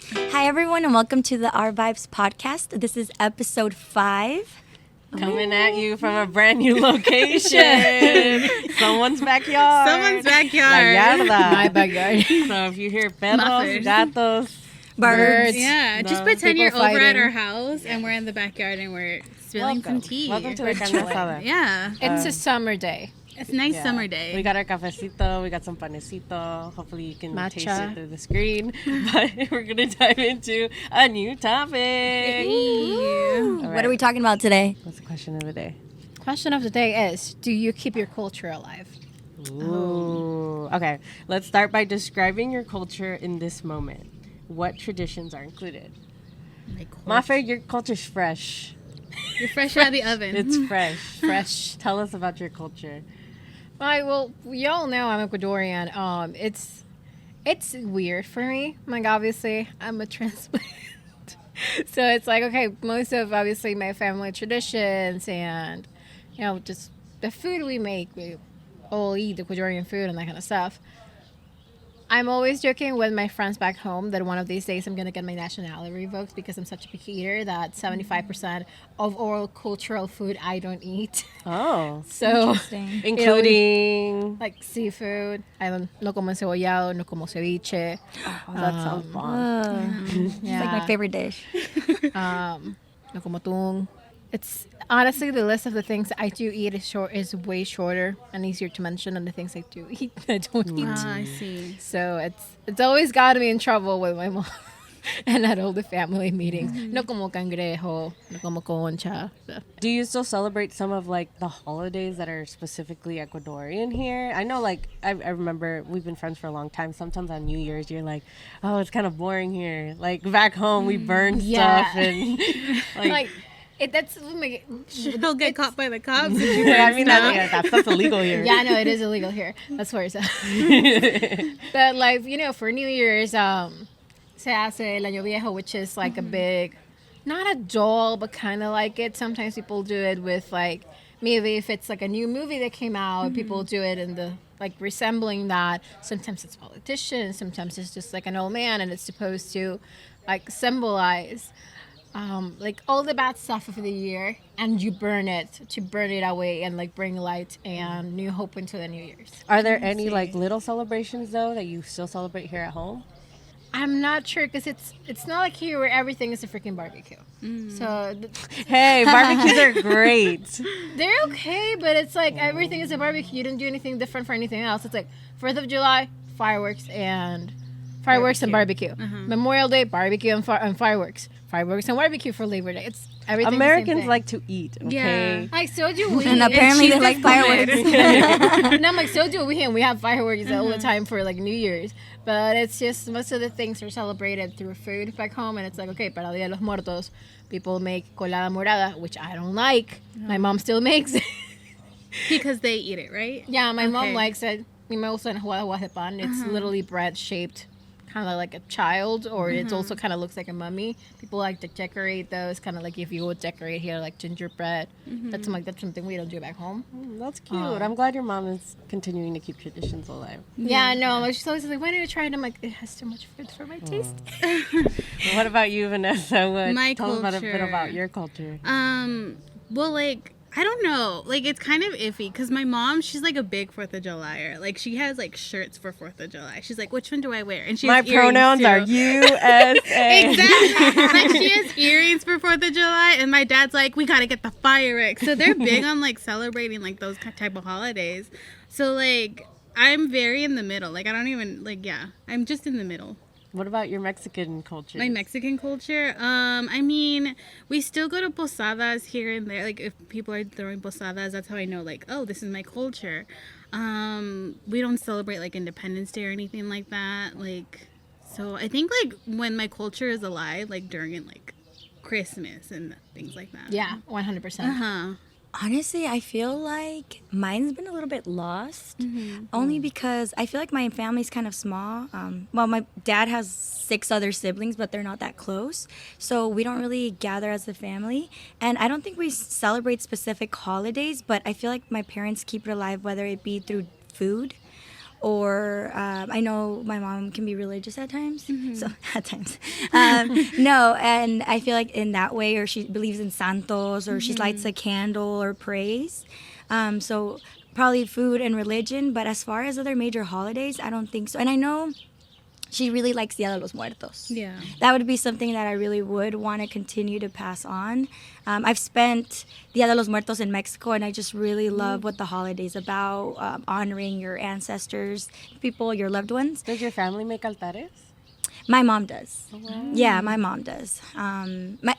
Hi, everyone, and welcome to the Our Vibes podcast. This is episode 5. Coming at you from a brand new location. Someone's backyard. Someone's backyard. La yarda. My backyard. So if you hear perros, Muffers. gatos, Birds. Yeah, just No. pretend People you're over at fighting. our house and we're in the backyard and we're spilling some tea. Welcome to the carne asada. Yeah, It's a summer day. it's a nice Yeah. summer day. We got our cafecito, we got some panecito. Hopefully you can taste Matcha. it through the screen. But we're going to dive into a new topic. Ew. All What are we talking about today? What's the question of the day? Question of the day is, do you keep your culture alive? Ooh. Okay, let's start by describing your culture in this moment. What traditions are included? Mafe, your culture's fresh. You're fresh out of the oven. It's fresh. Fresh. Tell us about your culture. Well, y'all know I'm Ecuadorian. It's weird for me. Like, obviously, I'm a transplant. So it's like, okay, most of, obviously, my family traditions and, just the food we make, we all eat Ecuadorian food and that kind of stuff. I'm always joking with my friends back home that one of these days I'm going to get my nationality revoked because I'm such a picky eater that 75% of all cultural food I don't eat. Oh. So, Interesting. Including. like seafood, I don't no como encebollado, no como ceviche. Oh, that sounds fun. It's like my favorite dish. No como tung. It's honestly the list of the things I do eat is way shorter and easier to mention than the things I do eat that I don't eat. Ah, I see. So it's always got me in trouble with my mom and at all the family meetings. No como cangrejo, no como concha. So. Do you still celebrate some of like the holidays that are specifically Ecuadorian here? I know, like I remember we've been friends for a long time. Sometimes on New Year's you're like, oh, it's kind of boring here. Like back home we burn Yeah. stuff and like That's She'll get caught by the cops. I mean that's illegal here. yeah, no, it is illegal here. That's where it's at. But like, for New Year's, se hace el año viejo, which is like a big, not a doll, but kind of like it. Sometimes people do it with like, maybe if it's like a new movie that came out, people do it in the, like resembling that. Sometimes it's politicians, sometimes it's just like an old man and it's supposed to like symbolize like all the bad stuff of the year, and you burn it away and like bring light and new hope into the New Year's. Are there any like little celebrations though that you still celebrate here at home? I'm not sure because it's not like here where everything is a freaking barbecue. So Hey, barbecues are great. they're okay, but it's like everything is a barbecue. You don't do anything different for anything else. It's like 4th of July, fireworks and barbecue. Memorial Day, barbecue and fireworks. Fireworks and barbecue for Labor Day. It's everything. Americans like to eat, okay? Yeah. Like, so do we. And apparently they like fireworks. No, I'm like, so do we. And we have fireworks all the time for like New Year's. But it's just most of the things are celebrated through food back home. And it's like, okay, para Dia de los Muertos, people make colada morada, which I don't like. My mom still makes it. Because they eat it, right? Yeah, my mom Okay. likes it. Mi me gusta enjuadas de pan. It's literally bread shaped kind of like a child, or it also kind of looks like a mummy. People like to decorate those, kind of like if you would decorate here like gingerbread. That's something we don't do back home. That's cute. I'm glad your mom is continuing to keep traditions alive. Yeah, no, like she's always like, why don't you try it? I'm like, it has too much food for my taste. What about you, Vanessa? My Tell us about a bit culture. about your culture. Well, like, I don't know. Like, it's kind of iffy because my mom, she's like a big 4th of Julyer. Like, she has like shirts for 4th of July. She's like, which one do I wear? And she My has earrings, pronouns too. are USA. Exactly. Like, she has earrings for 4th of July, and my dad's like, we gotta get the fireworks. So they're big on like celebrating like those type of holidays. So like, I'm very in the middle. Like, I don't even like, yeah, I'm just in the middle. What about your Mexican culture? My Mexican culture, I mean, we still go to posadas here and there. Like, if people are throwing posadas, that's how I know, like, oh, this is my culture. We don't celebrate, like, Independence Day or anything like that. Like, so I think, like, when my culture is alive, like, during, like, Christmas and things like that. Yeah, 100%. Uh-huh. Honestly, I feel like mine's been a little bit lost, only because I feel like my family's kind of small. Well, my dad has 6 other siblings, but they're not that close, so we don't really gather as a family. And I don't think we celebrate specific holidays, but I feel like my parents keep it alive, whether it be through food or I know my mom can be religious at times, so at times, no, and I feel like in that way, or she believes in santos, or she lights a candle or prays. So probably food and religion, but as far as other major holidays, I don't think so. And I know she really likes Dia de los Muertos. Yeah. That would be something that I really would want to continue to pass on. I've spent Dia de los Muertos in Mexico, and I just really love what the holiday's about, honoring your ancestors, people, your loved ones. Does your family make altares? My mom does. Oh, wow. Yeah, my mom does.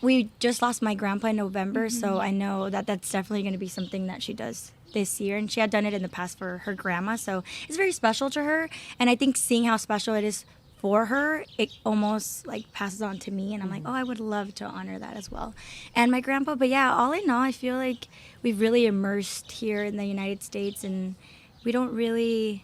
We just lost my grandpa in November, so I know that that's definitely going to be something that she does this year, and she had done it in the past for her grandma, so it's very special to her. And I think seeing how special it is for her, it almost like passes on to me, and I'm like, oh, I would love to honor that as well. And my grandpa, but yeah, all in all, I feel like we've really immersed here in the United States, and we don't really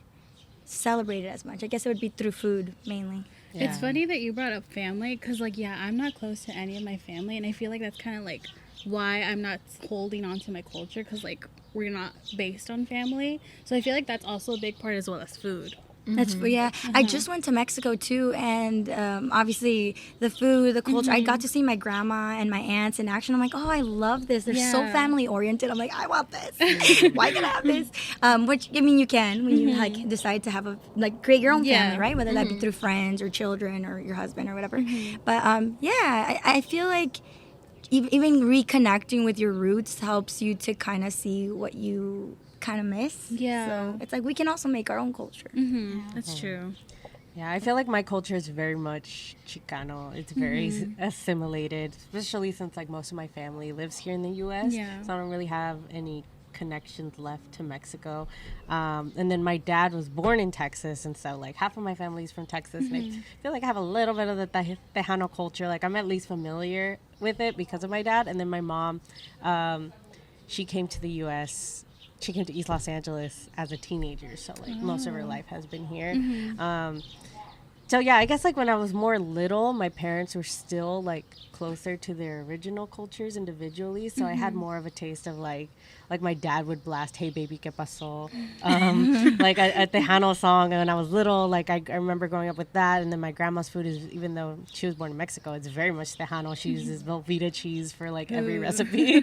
celebrate it as much. I guess it would be through food mainly. Yeah. It's funny that you brought up family, because like, yeah, I'm not close to any of my family, and I feel like that's kind of like why I'm not holding on to my culture, because like we're not based on family. So I feel like that's also a big part, as well as food. That's yeah. I just went to Mexico too, and obviously the food, the culture. I got to see my grandma and my aunts in action. I'm like, oh, I love this. They're so Yeah. family oriented. I'm like, I want this. Why can I have this? Which I mean, you can when you like decide to have a like create your own Yeah. family, right? Whether that be through friends or children or your husband or whatever. But yeah, I feel like even reconnecting with your roots helps you to kind of see what you kind of miss. Yeah. So it's like we can also make our own culture. That's true. Yeah, I feel like my culture is very much Chicano. It's very assimilated, especially since like most of my family lives here in the U.S. Yeah. So I don't really have any connections left to Mexico. And then my dad was born in Texas, and so like half of my family is from Texas. And I feel like I have a little bit of the Tejano culture. Like I'm at least familiar with it because of my dad. And then my mom, she came to the U.S. She came to East Los Angeles as a teenager, so like most of her life has been here. So yeah, I guess like when I was more little, my parents were still like closer to their original cultures individually, so I had more of a taste of like my dad would blast "Hey baby, ¿qué pasó?" Like a Tejano song, and when I was little, like I remember growing up with that. And then my grandma's food is, even though she was born in Mexico, it's very much Tejano. She uses Velveeta cheese for like every recipe,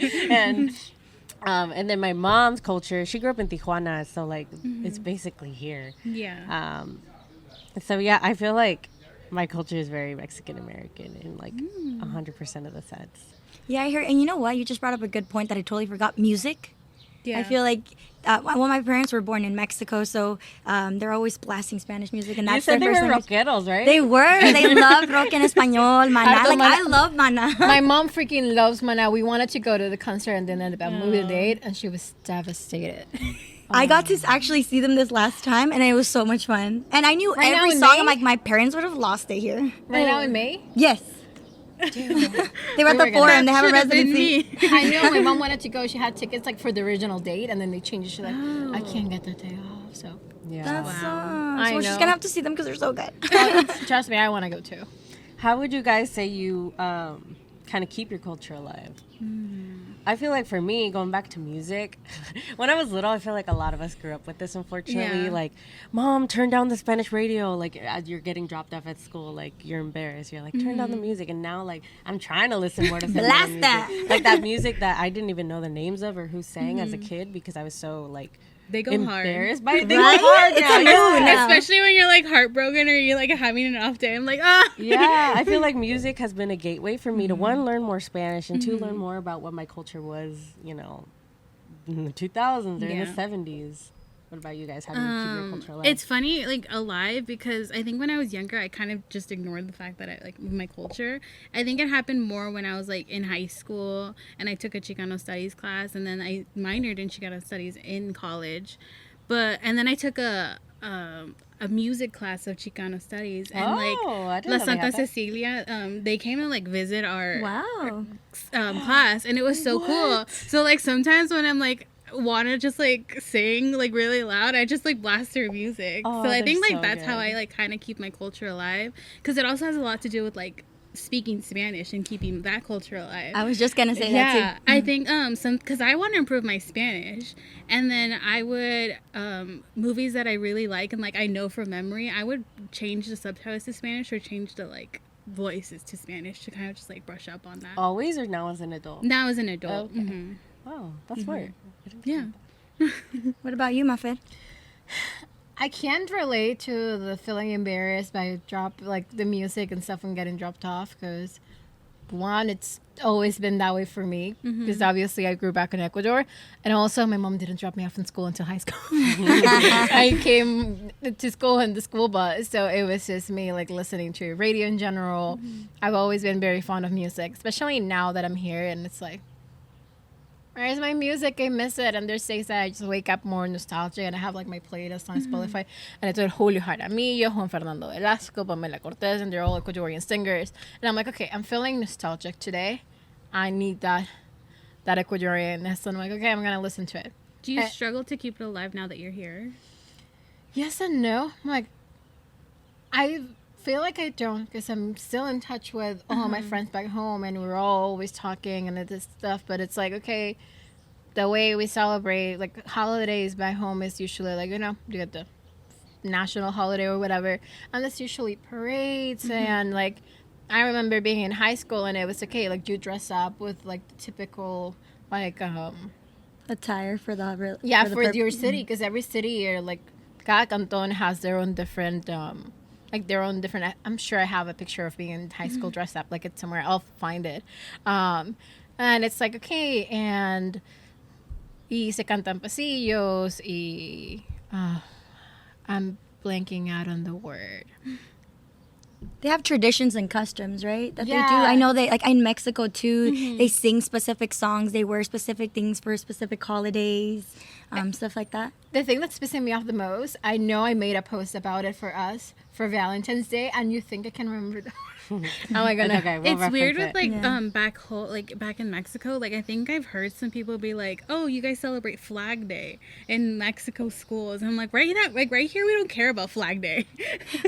and then my mom's culture, she grew up in Tijuana, so like it's basically here. Yeah. So yeah, I feel like my culture is very Mexican American in like 100% of the sense. Yeah, I heard, and you know what? You just brought up a good point that I totally forgot. Music. Yeah. I feel like, well, my parents were born in Mexico, so they're always blasting Spanish music, and You that's said they their were first language. rockeros, right? They were. They love rock en español, maná. Harto Like maná. I love maná. My mom freaking loves Mana. We wanted to go to the concert and then ended up moving the date, and she was devastated. I got to actually see them this last time, and it was so much fun. And I knew Right now every in song. May? I'm like, my parents would have lost it here. Right now in May, Yes. They were at We the were Forum. They have a Should've been residency. me. I know my mom wanted to go. She had tickets like for the original date, and then they changed it. She's like, I can't get the day off. So Yeah. That sucks. I We're just know. gonna have to see them because they're so good. trust me, I want to go too. How would you guys say you kind of keep your culture alive? I feel like for me, going back to music, when I was little, I feel like a lot of us grew up with this, unfortunately. Yeah. Like, Mom, turn down the Spanish radio. Like, as you're getting dropped off at school, like, you're embarrassed. You're like, turn down the music. And now, like, I'm trying to listen more to Filipino Blast music. that. Like, that music that I didn't even know the names of or who sang as a kid because I was so, like, They go hard. embarrassed by it. They Right? go hard It's now. a mood now. Especially when you're like heartbroken or you're like having an off day. I'm like, ah. Yeah, I feel like music has been a gateway for me to one, learn more Spanish, and two, learn more about what my culture was, you know, in the 2000s or in the Yeah. 70s. What about you guys? How do you keep your culture alive? It's funny, like alive, because I think when I was younger, I kind of just ignored the fact that I like my culture. I think it happened more when I was like in high school and I took a Chicano studies class, and then I minored in Chicano studies in college, and then I took a music class of Chicano studies, and Oh, I like didn't La know they Santa had that. Cecilia, they came to like visit our Wow. class, and it was so cool. So like sometimes when I'm like want to just like sing like really loud, I just like blast their music. Oh, So I think they're like so that's how good. I like kind of keep my culture alive, because it also has a lot to do with like speaking Spanish and keeping that culture alive. I was just gonna say that Yeah, too. I think because I want to improve my Spanish, and then I would movies that I really like and like I know from memory, I would change the subtitles to Spanish or change the like voices to Spanish to kind of just like brush up on that. Always or now as an adult? Now as an adult. Okay. Mm-hmm. Oh, that's smart. Yeah. What about you, Muffet? I can't relate to the feeling embarrassed by the music and stuff and getting dropped off because one, it's always been that way for me because obviously I grew back in Ecuador, and also my mom didn't drop me off in school until high school. I came to school in the school bus, so it was just me like listening to radio in general. I've always been very fond of music, especially now that I'm here, and it's like, where's my music? I miss it. And there's days that I just wake up more nostalgic and I have like my playlist on Spotify, and it's with Julio Jaramillo, Juan Fernando Velasco, Pamela Cortez, and they're all Ecuadorian singers. And I'm like, okay, I'm feeling nostalgic today. I need that Ecuadorianness. And I'm like, okay, I'm gonna listen to it. Do you struggle to keep it alive now that you're here? Yes and no. I'm like, I feel like I don't because I'm still in touch with all my friends back home, and we're all always talking and this stuff. But it's like, okay, the way we celebrate like holidays back home is usually like, you get the national holiday or whatever, and it's usually parades and like I remember being in high school and it was okay, like you dress up with like the typical like Attire for the for your city, because every city or like cada canton has their own different I'm sure I have a picture of being in high school dressed up like it's somewhere. I'll find it. And it's like, okay, and y se cantan pasillos y I'm blanking out on the word. They have traditions and customs, right? That they do. Yeah. I know they like in Mexico too. They sing specific songs. They wear specific things for specific holidays, stuff like that. The thing that's pissing me off the most, I know I made a post about it for us for Valentine's Day, and you think I can remember that? Oh my god! Okay, we'll It's weird with reference like back home, like back in Mexico. Like I think I've heard some people be like, "Oh, you guys celebrate Flag Day in Mexico schools." And I'm like, right here, we don't care about Flag Day.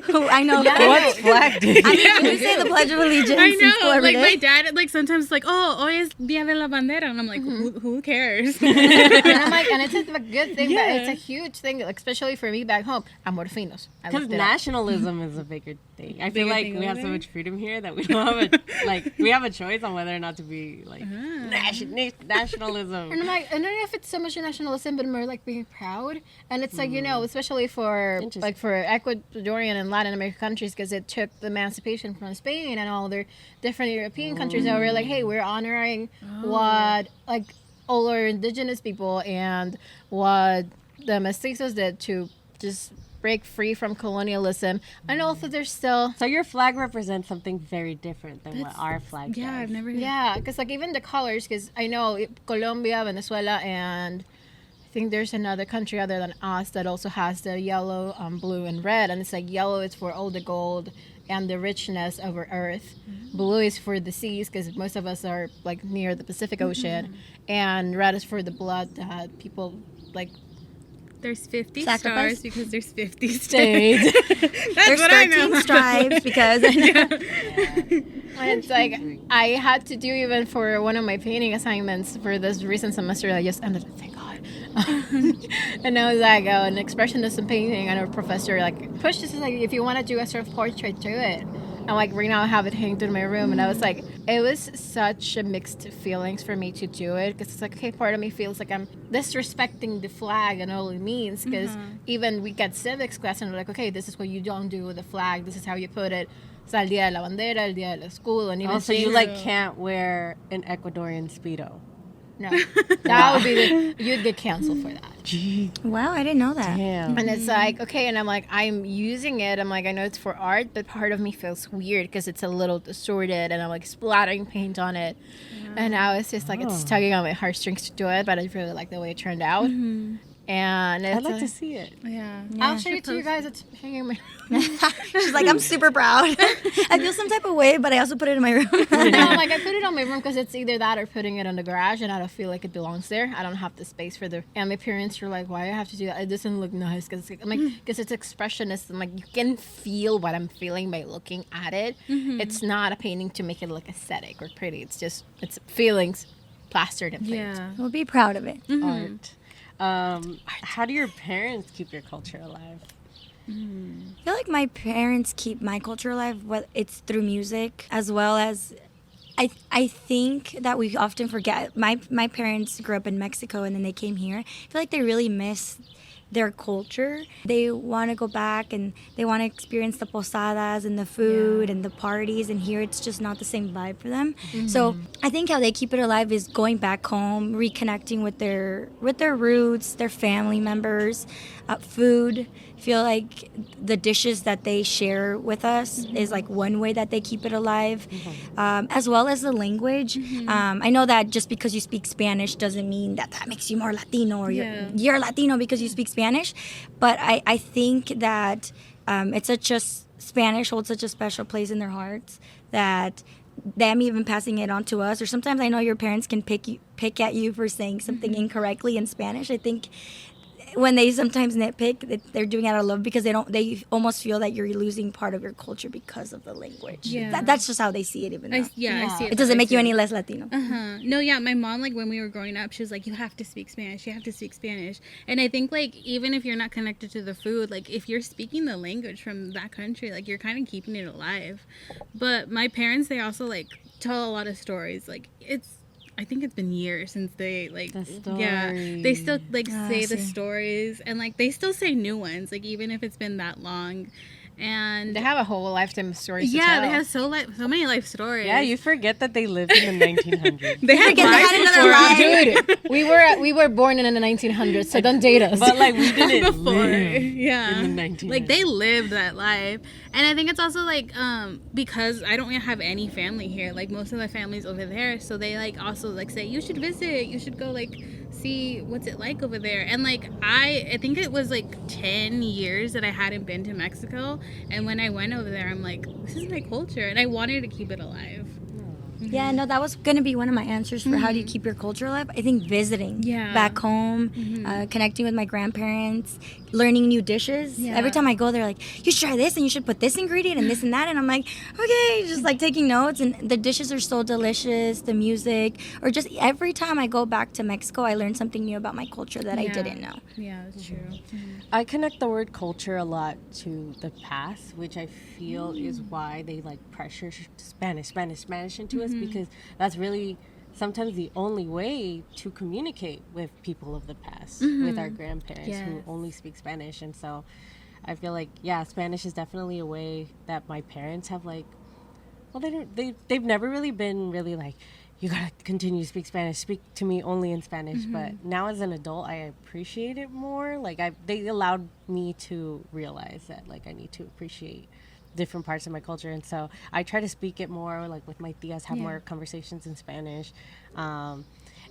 Oh, I know. What's Flag Day? I mean, you say the Pledge of Allegiance. I in school know. every Like my day. dad, like sometimes like, "Oh, hoy es Día de la Bandera," and I'm like, who cares? And I'm like, and it's a good thing, but it's a huge thing, like, especially for me back home. Amor finos. I Because looked it up. nationalism is a bigger thing. I feel Bigger like thing we have over so there? much freedom here that we don't have we have a choice on whether or not to be like nationalism. And I'm like, I don't know if it's so much nationalism, but more like being proud. And it's like, especially for Interesting. for Ecuadorian and Latin American countries, because it took the emancipation from Spain and all their different European countries that were like, hey, we're honoring what like all our indigenous people and what the mestizos did to just break free from colonialism. And also there's still So your flag represents something very different than what our flag Yeah, does. I've never. yeah, because like even the colors, because I know Colombia, Venezuela, and I think there's another country other than us that also has the yellow, blue, and red. And it's like yellow is for all the gold and the richness of our earth. Blue is for the seas, because most of us are like near the Pacific Ocean. And red is for the blood that people like There's 50 Sacrifice? stars because there's 50 states. stayed. That's There's what I 13 know. stripes because And it's like I had to do even for one of my painting assignments for this recent semester that I just ended. Thank God. And I was like, an expressionism painting, and our professor like pushed this, like, if you want to do a self-portrait, do it. And like right now I have it hanged in my room, and I was like, it was such a mixed feelings for me to do it, because it's like, okay, part of me feels like I'm disrespecting the flag and all it means, because even we get civics class and we're like, okay, this is what you don't do with the flag, this is how you put it. It's el día de la bandera, el día de la school, and even Also, you things- like can't wear an Ecuadorian Speedo. no, that would be you'd get canceled for that. wow, I didn't know that. Damn. And it's like, okay, and I'm like, I'm using it. I'm like, I know it's for art, but part of me feels weird because it's a little distorted, and I'm like splattering paint on it. And I was just like, it's tugging on my heartstrings to do it, but I really like the way it turned out. And I'd like to see it. Yeah. I'll show it to you guys. It's hanging in my She's like, I'm super proud. I feel some type of way, but I also put it in my room. No, like I put it on my room because it's either that or putting it in the garage, and I don't feel like it belongs there. I don't have the space for the. And my parents were like, "Why do I have to do that? It doesn't look nice." Because I'm like, because it's expressionist. I'm like, you can feel what I'm feeling by looking at it. It's not a painting to make it look aesthetic or pretty. It's just it's feelings plastered and painted. Yeah. We'll be proud of it. Art. How do your parents keep your culture alive? I feel like my parents keep my culture alive. It's through music, as well as I think that we often forget. My parents grew up in Mexico and then they came here. I feel like they really miss their culture. They want to go back and they want to experience the posadas and the food and the parties, and here it's just not the same vibe for them. So I think how they keep it alive is going back home, reconnecting with their roots, their family members, food. I feel like the dishes that they share with us is like one way that they keep it alive, as well as the language. I know that just because you speak Spanish doesn't mean that makes you more Latino, or you're Latino because you speak Spanish. But I think that Spanish holds such a special place in their hearts that them even passing it on to us, or sometimes I know your parents can pick at you for saying something incorrectly in Spanish. I think when they sometimes nitpick, they're doing it out of love, because they almost feel that you're losing part of your culture because of the language. Yeah. That's just how they see it, even though I see it. it doesn't make you any less Latino. No, yeah, my mom, like, when we were growing up, she was like, you have to speak Spanish, you have to speak Spanish. And I think, like, even if you're not connected to the food, like, if you're speaking the language from that country, like, you're kind of keeping it alive. But my parents, they also, like, tell a lot of stories. Like, I think it's been years since they, like, they still, like, say the stories, and, like, they still say new ones, like, even if it's been that long. And they have a whole lifetime of stories to yeah, tell. they have so many life stories. Yeah, you forget that they lived in the 1900s. They had another life life. Dude, we were born in the 1900s, so don't date us. But like we didn't before. live Yeah. in the 1900s. Like, they lived that life. And I think it's also, like, because I don't have any family here, like, most of my family's over there, so they, like, also, like, say, you should visit, you should go, like, see what's it like over there. And, like, I think it was, like, 10 years that I hadn't been to Mexico, and when I went over there, I'm like, this is my culture, and I wanted to keep it alive. Yeah, no, that was going to be one of my answers for how do you keep your culture alive. I think visiting back home, connecting with my grandparents, learning new dishes. Yeah. Every time I go, they're like, you should try this and you should put this ingredient and this and that. And I'm like, okay, just like taking notes. And the dishes are so delicious, the music, or just every time I go back to Mexico, I learn something new about my culture that I didn't know. Yeah, that's true. I connect the word culture a lot to the past, which I feel is why they like pressure Spanish into us, because that's really sometimes the only way to communicate with people of the past, with our grandparents who only speak Spanish. And so I feel like, yeah, Spanish is definitely a way that my parents have, like, well, they've never really been really like, you gotta continue to speak Spanish, speak to me only in Spanish. But now as an adult, I appreciate it more. Like, they allowed me to realize that, like, I need to appreciate different parts of my culture, and so I try to speak it more, like with my tias, have more conversations in Spanish.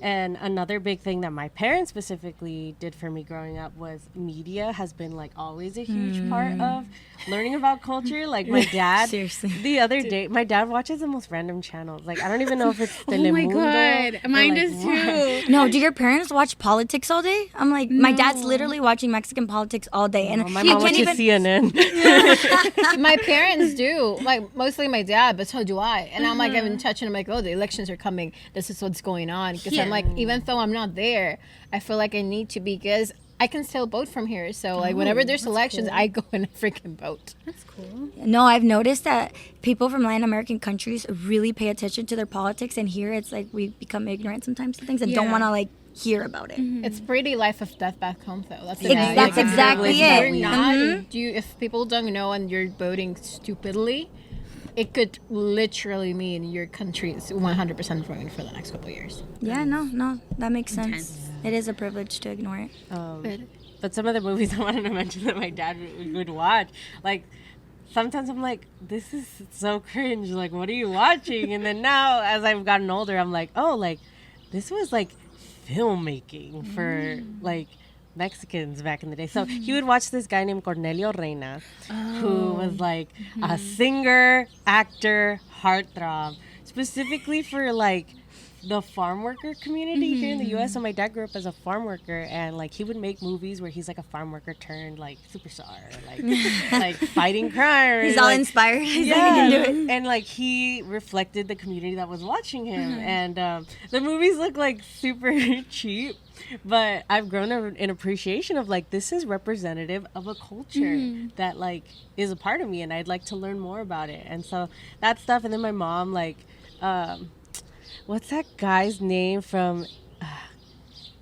And another big thing that my parents specifically did for me growing up was media has been like always a huge part of learning about culture. Like my dad, Seriously. the other day, my dad watches the most random channels. Like I don't even know if it's Oh my Telemundo god, mine or, like, does what. too. No, do your parents watch politics all day? I'm like, my dad's literally watching Mexican politics all day. And My he mom can't watches even... CNN. My parents do, like mostly my dad, but so do I. And I'm like, I'm in touch, and I'm like, oh, the elections are coming. This is what's going on. Because I'm like, even though I'm not there, I feel like I need to be, because I can still vote from here. So like, whenever there's elections, I go and freaking vote. That's cool. No, I've noticed that people from Latin American countries really pay attention to their politics, and here it's like we become ignorant sometimes to things and don't want to like hear about it. It's pretty life or death back home, though. That's That's exactly If it. you're not, if people don't know and you're voting stupidly, it could literally mean your country is 100% ruined for the next couple of years. Yeah, no, that makes sense. Intense. It is a privilege to ignore it. But some of the movies I wanted to mention that my dad would watch, like, sometimes I'm like, this is so cringe. Like, what are you watching? And then now, as I've gotten older, I'm like, oh, like, this was, like, filmmaking for, like, Mexicans back in the day. So he would watch this guy named Cornelio Reina, who was like a singer, actor, heartthrob, specifically for like the farm worker community here in the U.S. So my dad grew up as a farm worker, and like he would make movies where he's like a farm worker turned like superstar, like fighting crime. He's all like, inspired. He's like, yeah, he can do it. and like he reflected the community that was watching him, and the movies look like super cheap, but I've grown in appreciation of like this is representative of a culture that like is a part of me, and I'd like to learn more about it, and so that stuff. And then my mom like. What's that guy's name from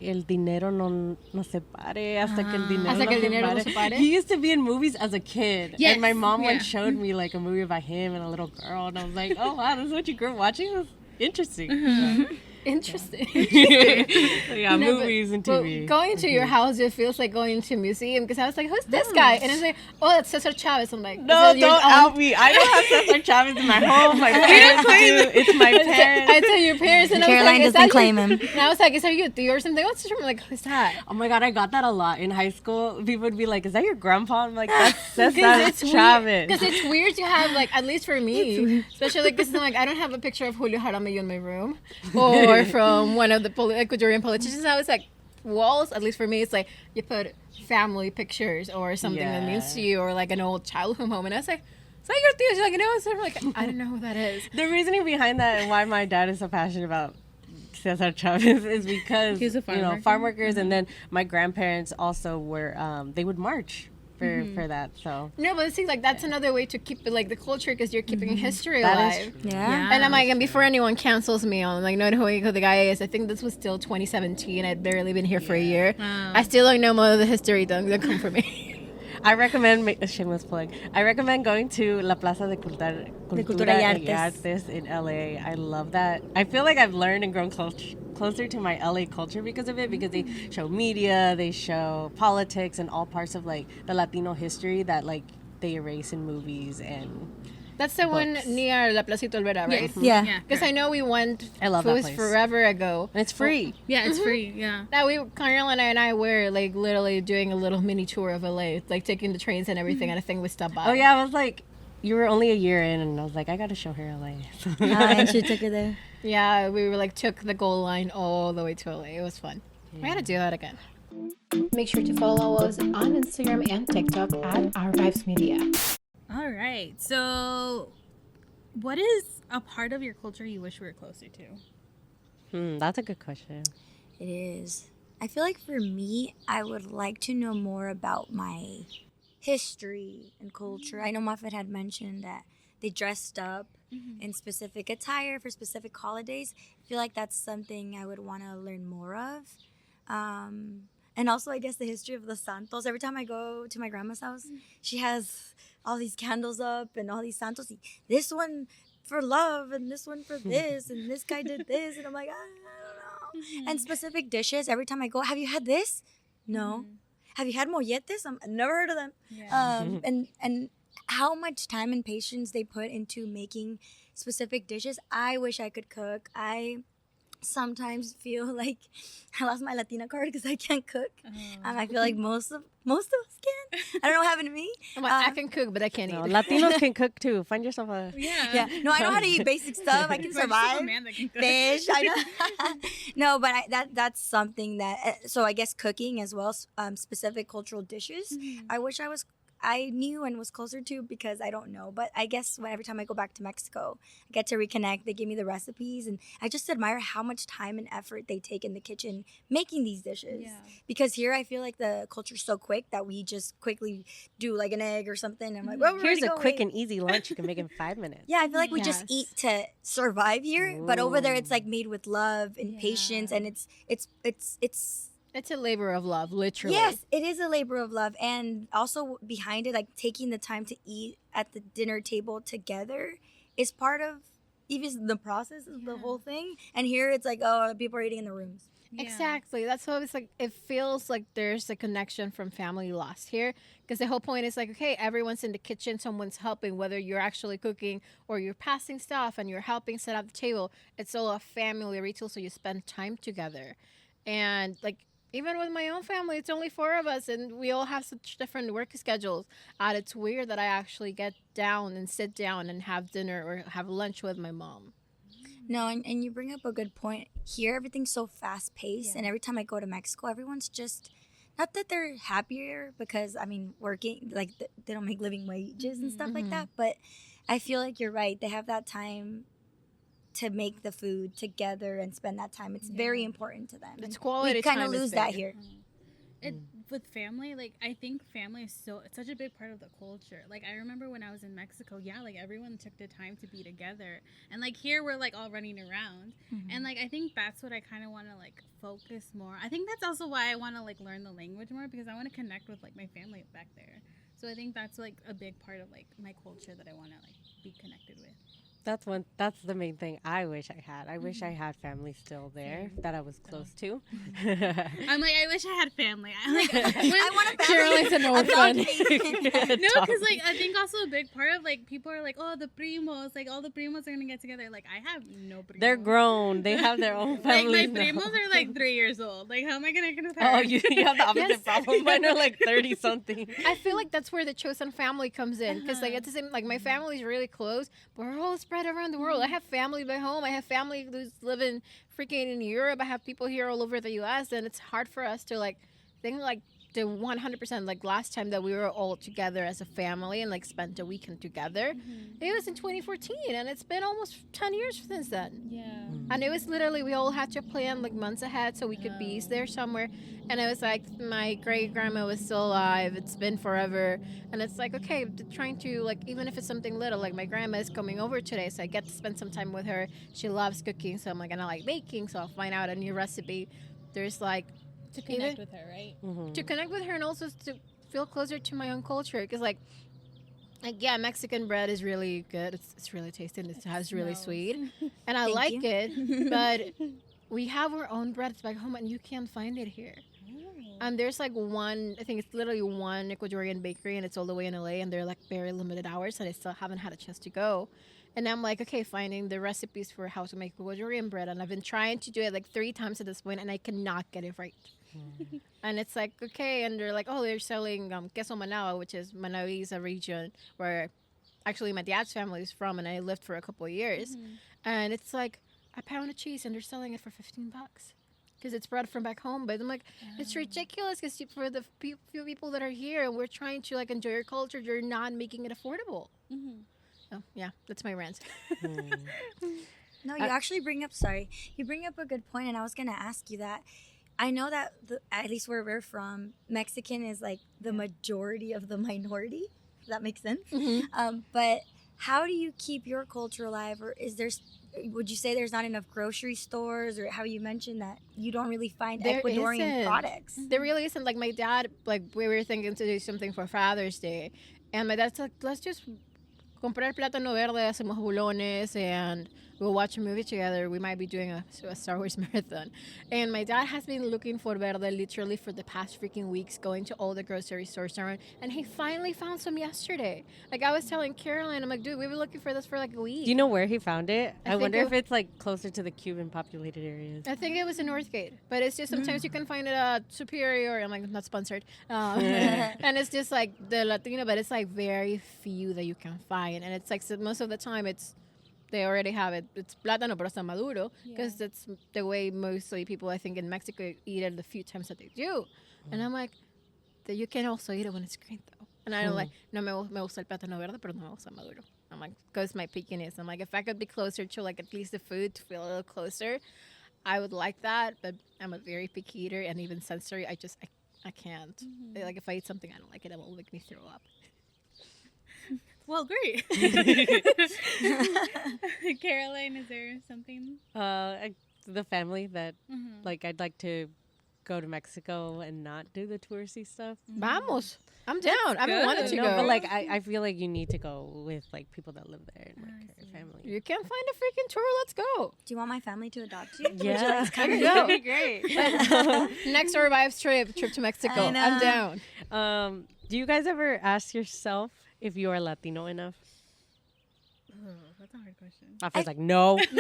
El dinero no se pare hasta que el dinero, Hasta que el no, dinero no se se pare? pare? He used to be in movies as a kid. Yes, And my mom once yeah. showed me like a movie about him and a little girl. And I was like, oh, wow, this is what you grew up watching? That's interesting. Interesting. So, yeah, No, movies and but TV. going to your house just feels like going to a museum because I was like, who's this guy? And it's like, oh, that's Cesar Chavez. I'm like, No, "Is it your don't own-" out me. I don't have Cesar Chavez in my home. My parents do. It's my parents. I tell your parents, and Caroline I was like, is doesn't that claim your... him. And I was like, is that your tío or something? What's your... I'm like, who's that? Oh my God, I got that a lot in high school. People would be like, is that your grandpa? I'm like, that's Because Cesar Chavez. Because it's weird to have, like, at least for me, especially because like I don't have a picture of Julio Jaramillo in my room or from one of the Ecuadorian politicians. I was like, walls, at least for me, it's like you put family pictures or something that means to you or like an old childhood home. And I was like, is that your tío? She's like, no. So I'm like, I don't know who that is. The reasoning behind that and why my dad is so passionate about Cesar Chavez is because He's a farm worker. farm workers, and then my grandparents also were they would march for that. So No, but it seems like that's another way to keep it, like the culture, because you're keeping history that alive. is Yeah. And I'm like, and before anyone cancels me on like not knowing who the guy is, I think this was still 2017. I'd barely been here for a year. Wow. I still don't know more of the history that come from me. I recommend a shameless plug. I recommend going to La Plaza de Cultura y Artes in LA. I love that. I feel like I've learned and grown closer to my LA culture because of it, because they show media, they show politics, and all parts of like the Latino history that like they erase in movies and That's the one books. near La Placita Olvera, right? Yeah. Yeah. Because I know we went. I love it that was place. forever ago. And it's free. Yeah, it's free. Yeah. That Caroline and I were like literally doing a little mini tour of LA, like taking the trains and everything. And I think we stopped by. Oh yeah, I was like, you were only a year in, and I was like, I gotta show her LA. And she took her there. Yeah, we were like took the gold line all the way to LA. It was fun. We gotta do that again. Make sure to follow us on Instagram and TikTok at Our Vibes Media. All right. So, what is a part of your culture you wish we were closer to? That's a good question. It is. I feel like for me, I would like to know more about my history and culture. I know Moffat had mentioned that they dressed up in specific attire for specific holidays. I feel like that's something I would want to learn more of. And also, I guess, the history of the Santos. Every time I go to my grandma's house, she has all these candles up and all these Santos. This one for love and this one for this and this guy did this. And I'm like, I don't know. And specific dishes. Every time I go, have you had this? No. Have you had molletes? I've never heard of them. Yeah. And how much time and patience they put into making specific dishes. I wish I could cook. I sometimes feel like I lost my Latina card because I can't cook. I feel like most of us can. I don't know what happened to me. I'm like, I can cook, but I can't No, eat. Latinos can cook too. Find yourself a. Yeah. No, I know how to eat basic stuff. I can Or just like a survive. man that can cook. Fish. I know. No, but that's something that. So I guess cooking as well. Specific cultural dishes. I wish I knew and was closer to, because I don't know. But I guess every time I go back to Mexico, I get to reconnect. They give me the recipes, and I just admire how much time and effort they take in the kitchen making these dishes. Yeah. Because here I feel like the culture's so quick that we just quickly do like an egg or something. I'm like, well, we're Here's ready a to go quick eat. and easy lunch you can make in 5 minutes. Yeah, I feel like we just Yes. eat to survive here, but over there it's like made with love and Yeah. patience, and it's It's a labor of love, literally. yes, it is a labor of love, and also behind it, like taking the time to eat at the dinner table together is part of even the process of the whole thing. And here it's like, oh, people are eating in the rooms. Yeah. Exactly. That's why it's like it feels like there's a connection from family lost here, because the whole point is like, okay, everyone's in the kitchen, someone's helping, whether you're actually cooking or you're passing stuff and you're helping set up the table. It's all a family ritual, so you spend time together, and like even with my own family, it's only 4 of us, and we all have such different work schedules. And it's weird that I actually get down and sit down and have dinner or have lunch with my mom. No, and you bring up a good point. Here, everything's so fast paced, and every time I go to Mexico, everyone's just not that they're happier because I mean, working like they don't make living wages and stuff like that. But I feel like you're right. They have that time to make the food together and spend that time. It's very important to them. It's And quality we kind time of is lose that big. here. It with family, like I think family is it's such a big part of the culture. Like I remember when I was in Mexico, like everyone took the time to be together, and like here we're like all running around, and like I think that's what I kind of want to like focus more. I think that's also why I want to like learn the language more, because I want to connect with like my family back there. So I think that's like a big part of like my culture that I want to like be connected with. That's the main thing I wish I had. I wish I had family still there that I was close to. I'm like, I wish I had family. I'm like, I want a Caroline's an orphan. no, because like I think also a big part of like people are like, oh, the primos, like all the primos are gonna get together. Like I have no primos. They're grown. They have their own Like families. my primos are like 3 years old. Like how am I gonna get with her? Oh, you have the opposite Yes. problem. Mine are like 30 something. I feel like that's where the chosen family comes in, because like it's the same. Like my family's really close, but we're all spread around the world. I have family back home. I have family who's living freaking in Europe. I have people here all over the U.S. and it's hard for us to like think like the 100%. Like last time that we were all together as a family and like spent a weekend together, it was in 2014, and it's been almost 10 years since then. Yeah. And it was literally, we all had to plan like months ahead so we could be there somewhere. And it was like, my great grandma was still alive. It's been forever. And it's like, okay, trying to like, even if it's something little, like my grandma is coming over today, so I get to spend some time with her. She loves cooking, so I'm like, and I like baking, so I'll find out a new recipe. There's like, To connect with her, right? to connect with her and also to feel closer to my own culture. Because like yeah, Mexican bread is really good. It's really tasty and it's really sweet. And I Thank like you. it. But we have our own breads back home and you can't find it here. And there's like one, I think it's literally one Ecuadorian bakery and it's all the way in LA and they're like very limited hours and I still haven't had a chance to go. And I'm like, okay, finding the recipes for how to make Ecuadorian bread. And I've been trying to do it like 3 times at this point and I cannot get it right. And it's like, okay, and they're like, oh, they're selling queso Manao, which is Manao is a region where actually my dad's family is from and I lived for a couple of years. And it's like a pound of cheese and they're selling it for $15 because it's brought from back home. But I'm like, it's ridiculous because for the few people that are here and we're trying to like enjoy your culture, you're not making it affordable. Oh, yeah, that's my rant. No, you actually bring up a good point, and I was gonna ask you that. I know that at least where we're from, Mexican is like the majority of the minority. If that makes sense. But how do you keep your culture alive, or would you say there's not enough grocery stores, or how you mentioned that you don't really find There Ecuadorian isn't. products? There really isn't. Like my dad, like we were thinking to do something for Father's Day, and my dad's like, let's just comprar plátano verde, hacemos bulones, and we'll watch a movie together. We might be doing a Star Wars marathon. And my dad has been looking for verde literally for the past freaking weeks, going to all the grocery stores around, and he finally found some yesterday. Like I was telling Caroline, I'm like, dude, we've been looking for this for like a week. Do you know where he found it? I think wonder it- if it's like closer to the Cuban populated areas. I think it was in Northgate, but it's just sometimes you can find it at Superior. I'm like, not sponsored. And it's just like the Latino, but it's like very few that you can find. And it's like so most of the time they already have it. It's plátano, pero está maduro, because that's the way mostly people, I think, in Mexico eat it the few times that they do. And I'm like, that you can also eat it when it's green, though. And I don't like, no me gusta el plátano verde, pero no me gusta maduro. I'm like, goes my pickiness. I'm like, if I could be closer to like at least the food to feel a little closer, I would like that. But I'm a very picky eater and even sensory. I can't. Like if I eat something I don't like it will make me throw up. Well, great. Caroline, is there something? The family that, like, I'd like to go to Mexico and not do the touristy stuff. Vamos. I'm down. I've been wanting to No, go. but like, I feel like you need to go with like people that live there and like your family. You can't find a freaking tour. Let's go. Do you want my family to adopt you? Yeah, That'd be great. Next Revives trip to Mexico. I know. I'm down. Do you guys ever ask yourself if you are Latino enough? that's a hard question. Rafa's like, no. She's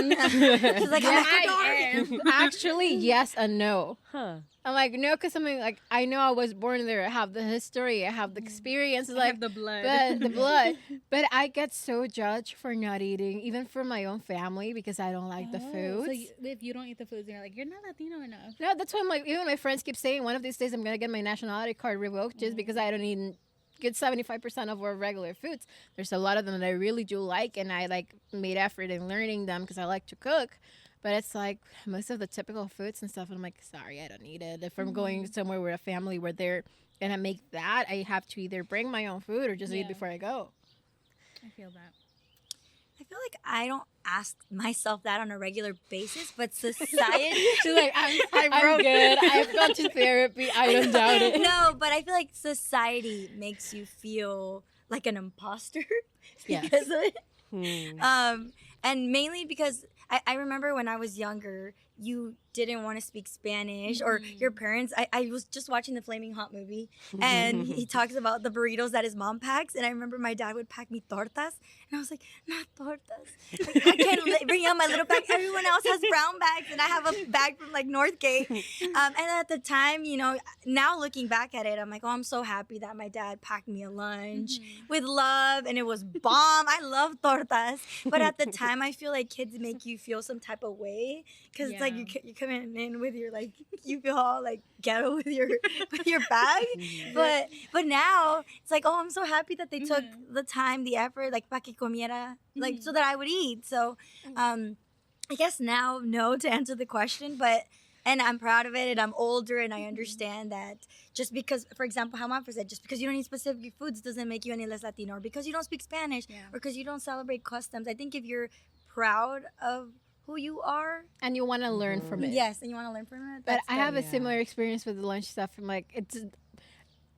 like, Yeah, I'm I am. Actually, yes and no. Huh. I'm like, no, because something like, I know I was born there. I have the history. I have the experience. I Like, have the blood. But the blood. But I get so judged for not eating, even from my own family, because I don't like the foods. So if you don't eat the foods, you're like, you're not Latino enough. No, that's why I'm like, even my friends keep saying one of these days I'm going to get my nationality card revoked just because I don't eat good 75% of our regular foods. There's a lot of them that I really do like, and I like made effort in learning them because I like to cook. But it's like most of the typical foods and stuff, and I'm like, sorry, I don't eat it. If I'm going somewhere with a family where they're gonna make that, I have to either bring my own food or just eat before I go. I feel that. I feel like I don't ask myself that on a regular basis, but society. She's like, I'm good. I've gone to therapy. I don't doubt it. No, but I feel like society makes you feel like an imposter Yes. because of it. And mainly because I remember when I was younger, you didn't want to speak Spanish, or your parents. I was just watching the Flaming Hot movie, and he talks about the burritos that his mom packs. And I remember my dad would pack me tortas, and I was like, not tortas. Like, I can't bring out my little bag. Everyone else has brown bags, and I have a bag from like Northgate. And at the time, you know, now looking back at it, I'm like, oh, I'm so happy that my dad packed me a lunch with love, and it was bomb. I love tortas, but at the time, I feel like kids make you feel some type of way because it's like you're coming in with your like, you feel all like ghetto with your bag. But now it's like, oh, I'm so happy that they took the time, the effort, like pa que comiera, like so that I would eat. So I guess now no to answer the question, but and I'm proud of it, and I'm older, and I understand that just because, for example, how Manfred said, just because you don't eat specific foods doesn't make you any less Latino, or because you don't speak Spanish, or because you don't celebrate customs. I think if you're proud of who you are, And you want to learn from it. yes, and you want to learn from it. But I have a similar experience with the lunch stuff. I'm like,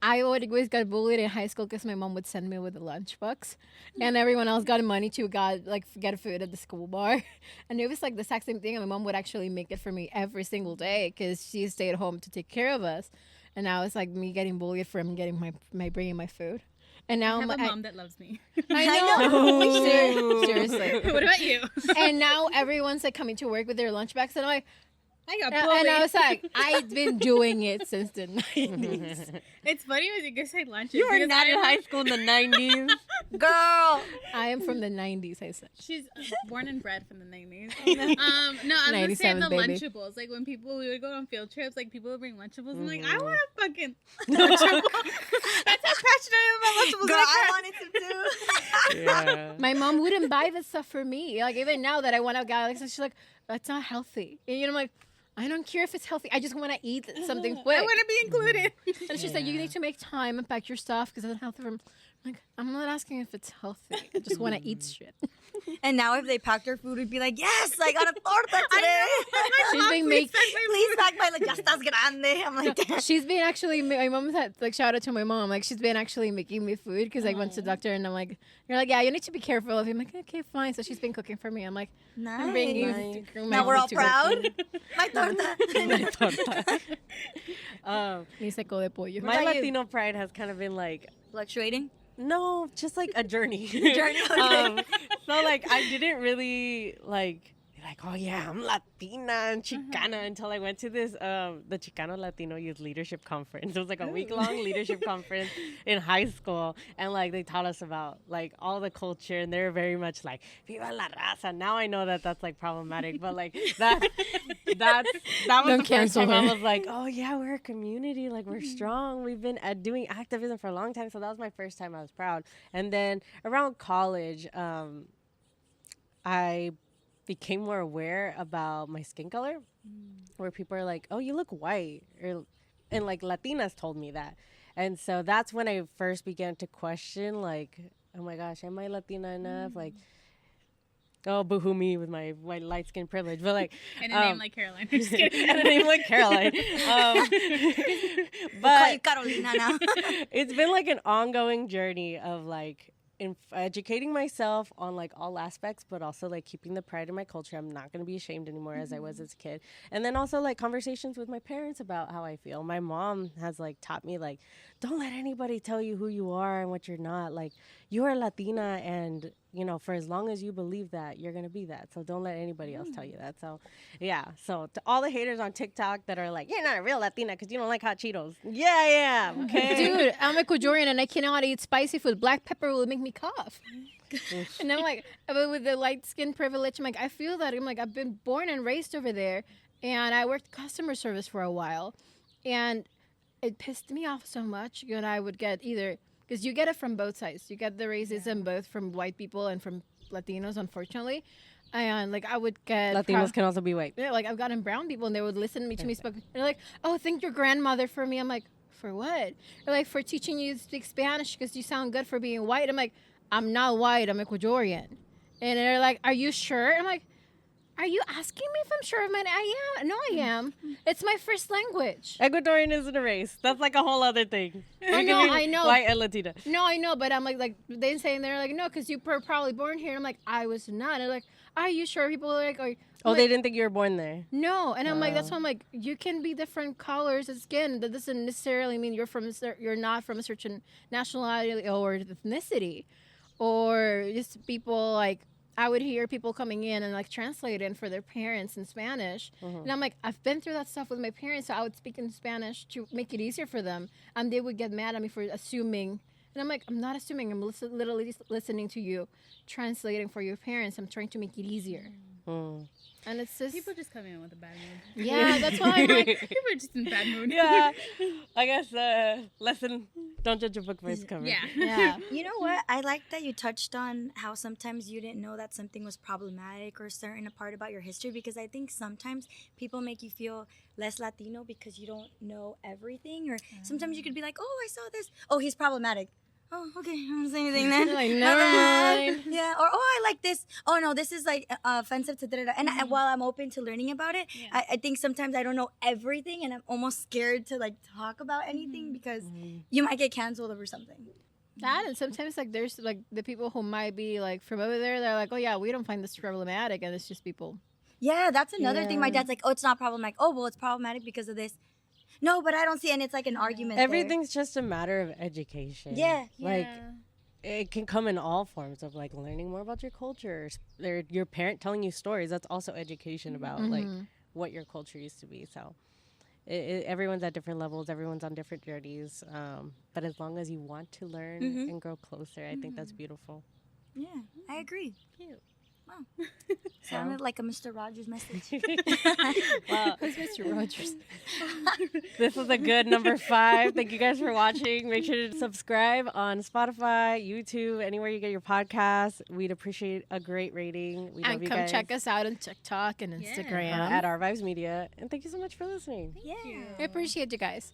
I always got bullied in high school because my mom would send me with a lunchbox, and everyone else got money to get food at the school bar, and it was like the exact same thing. And my mom would actually make it for me every single day because she stayed home to take care of us, and now it's like me getting bullied from getting my bringing my food. And now I have a mom that loves me. I know. Seriously. What about you? And now everyone's like coming to work with their lunch bags, and I'm like, I got and bullied. I was like, I've been doing it since the 90s. It's funny when you guys say lunches. You were because not in I- high school in the 90s. girl. I am from the 90s, I said. She's born and bred from the 90s. No, I was gonna say 97, the baby. Lunchables. Like when we would go on field trips, like people would bring Lunchables. I'm like, I want a fucking Lunchable. That's how passionate I am about Lunchables. Girl, Like, I wanted to do. Yeah. My mom wouldn't buy this stuff for me. Like, even now that I want to Galaxy, she's like, that's not healthy. And you know, I'm like, I don't care if it's healthy. I just want to eat something quick. I want to be included. And she's like, you need to make time and pack your stuff because it's healthy. I'm like, I'm not asking if it's healthy. I just want to eat shit. And now if they packed her food, we'd be like, yes, I got a torta today. She's been making. Please pack my, like, ya estás grande. I'm like, damn. She's been actually, my mom's had, like, shout out to my mom. Like, she's been actually making me food because I went to the doctor and I'm like, you're like, yeah, you need to be careful of him. I'm like, okay, fine. So she's been cooking for me. I'm like, I'm bringing Nice. you. Now we're all to work. proud. My torta. Mi seco de pollo. My about you? Latino pride has kind of been like, Fluctuating. no, just like a journey. Journey, okay. So like I didn't really like, oh yeah, I'm Latina and Chicana until I went to this the Chicano Latino Youth Leadership Conference. It was like a week-long leadership conference in high school, and like they taught us about like all the culture, and they were very much like Viva la raza. Now I know that that's like problematic, but like that was Don't the first cancel time I her. was like, oh yeah, we're a community, like we're strong. We've been doing activism for a long time, so that was my first time I was proud. And then around college, I became more aware about my skin color, where people are like, oh, you look white, and like Latinas told me that. And so that's when I first began to question, like, oh my gosh, am I Latina enough? Like, oh, boohoo me with my white light skin privilege. But like, And a name like Caroline. I'm just kidding. and a name like Caroline. Call you But Carolina now. it's been like an ongoing journey of like educating myself on like all aspects, but also like keeping the pride in my culture. I'm not going to be ashamed anymore as I was as a kid. And then also like conversations with my parents about how I feel. My mom has like taught me like, don't let anybody tell you who you are and what you're not. Like, you are Latina, and for as long as you believe that, you're gonna be that. So don't let anybody else tell you that. So yeah. So to all the haters on TikTok that are like, you're not a real Latina because you don't like hot Cheetos. Yeah, I am. Okay. Dude, I'm Ecuadorian and I cannot eat spicy food. Black pepper will make me cough. And I'm like, but with the light skin privilege, I'm like, I feel that. I'm like, I've been born and raised over there, and I worked customer service for a while, and it pissed me off so much. And I would get either, because you get it from both sides. You get the racism both from white people and from Latinos, unfortunately. And like I would get Latinos can also be white. Yeah, like I've gotten brown people, and they would listen to me speak. They're like, "Oh, thank your grandmother for me." I'm like, "For what?" They're like, "For teaching you to speak Spanish because you sound good for being white." I'm like, "I'm not white. I'm Ecuadorian." And they're like, "Are you sure?" I'm like, "Are you asking me if I'm sure of mine?" I am. No, I am. It's my first language. Ecuadorian isn't a race. That's like a whole other thing. I know, I know. White and Latina. No, I know, but I'm like they saying they're like, no, because you were probably born here. I'm like, I was not. And they're like, are you sure? People are like, oh, they didn't think you were born there. No, and I'm like, that's why I'm like, you can be different colors of skin. That doesn't necessarily mean you're not from a certain nationality or ethnicity, or just people like. I would hear people coming in and like translating for their parents in Spanish. And I'm like, I've been through that stuff with my parents, so I would speak in Spanish to make it easier for them. And they would get mad at me for assuming. And I'm like, I'm not assuming. I'm literally listening to you, translating for your parents. I'm trying to make it easier. And it's just... People just come in with a bad mood. Yeah, that's why I'm like... People are just in bad mood. Yeah. I guess lesson, don't judge a book by its cover. Yeah. You know what? I like that you touched on how sometimes you didn't know that something was problematic or certain a part about your history, because I think sometimes people make you feel less Latino because you don't know everything, or sometimes you could be like, oh, I saw this. Oh, he's problematic. Oh, okay. I don't say anything then. Like, never mind. Yeah. Or, oh, I like this. Oh, no, this is like offensive to da-da-da. And while I'm open to learning about it, I think sometimes I don't know everything, and I'm almost scared to like talk about anything because you might get canceled over something. That, and sometimes like there's like the people who might be like from over there, they're like, oh yeah, we don't find this problematic, and it's just people. Yeah, that's another thing. My dad's like, oh, it's not problematic. Oh, well, it's problematic because of this. No, but I don't see it, and it's like an argument. Everything's just a matter of education. Yeah. Like, it can come in all forms of like learning more about your culture. Your parent telling you stories. That's also education about like what your culture used to be. So everyone's at different levels. Everyone's on different journeys. But as long as you want to learn and grow closer, I think that's beautiful. Yeah, I agree. Cute. Wow. Sounded like a Mr. Rogers message. Well, Who's Mr. Rogers? this was a good number 5. Thank you guys for watching. Make sure to subscribe on Spotify, YouTube, anywhere you get your podcasts. We'd appreciate a great rating. We love And you come guys. check us out on TikTok and Instagram. At Our Vibes Media. And thank you so much for listening. Yeah. I appreciate you guys.